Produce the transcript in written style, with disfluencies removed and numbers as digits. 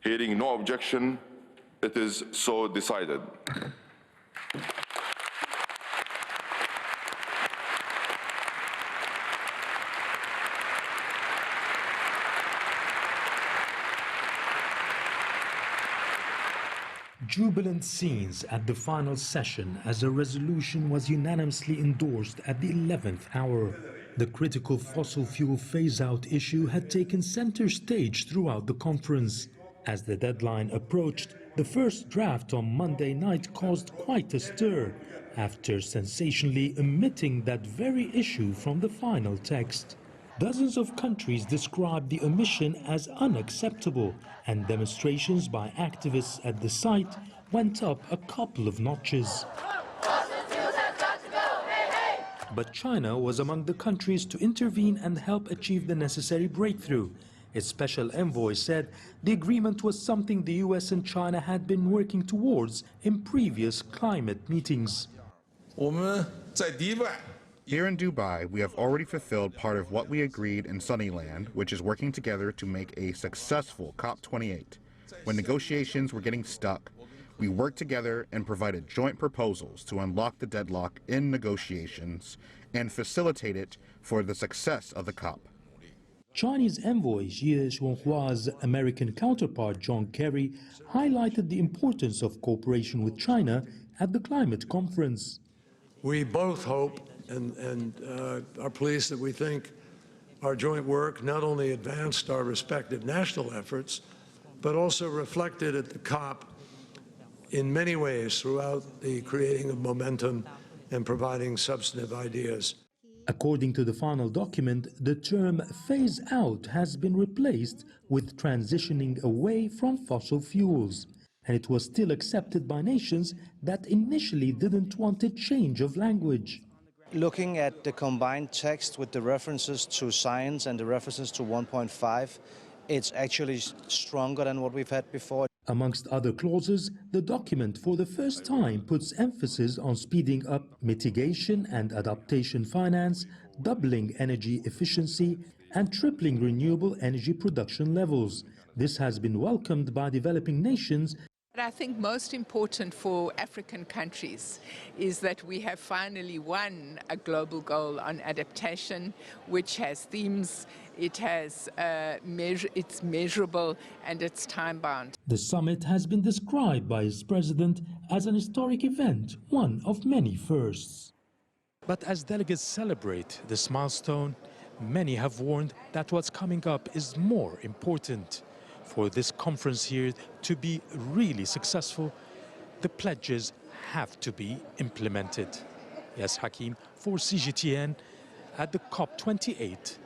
Hearing no objection, it is so decided. Jubilant scenes at the final session as a resolution was unanimously endorsed at the 11th hour. The critical fossil fuel phase-out issue had taken center stage throughout the conference. As the deadline approached, the first draft on Monday night caused quite a stir after sensationally omitting that very issue from the final text. Dozens of countries described the omission as unacceptable, and demonstrations by activists at the site went up a couple of notches. But China was among the countries to intervene and help achieve the necessary breakthrough. Its special envoy said the agreement was something the US and China had been working towards in previous climate meetings. Here in Dubai, we have already fulfilled part of what we agreed in Sunnyland, which is working together to make a successful COP28. When negotiations were getting stuck, we worked together and provided joint proposals to unlock the deadlock in negotiations and facilitate it for the success of the COP. Chinese envoy Xie Zhonghua's American counterpart John Kerry highlighted the importance of cooperation with China at the climate conference. We both hope and are pleased that we think our joint work not only advanced our respective national efforts, but also reflected at the COP in many ways throughout the creating of momentum and providing substantive ideas. According to the final document, the term phase out has been replaced with transitioning away from fossil fuels. And it was still accepted by nations that initially didn't want a change of language. Looking at the combined text with the references to science and the references to 1.5, it's actually stronger than what we've had before. Amongst other clauses, the document for the first time puts emphasis on speeding up mitigation and adaptation finance, doubling energy efficiency, and tripling renewable energy production levels. This has been welcomed by developing nations. I think most important for African countries is that we have finally won a global goal on adaptation, which has themes, it's measurable, and it's time-bound. The summit has been described by its president as an historic event, one of many firsts. But as delegates celebrate this milestone, many have warned that what's coming up is more important. For this conference here to be really successful, the pledges have to be implemented. Yasser Hakim for CGTN at the COP28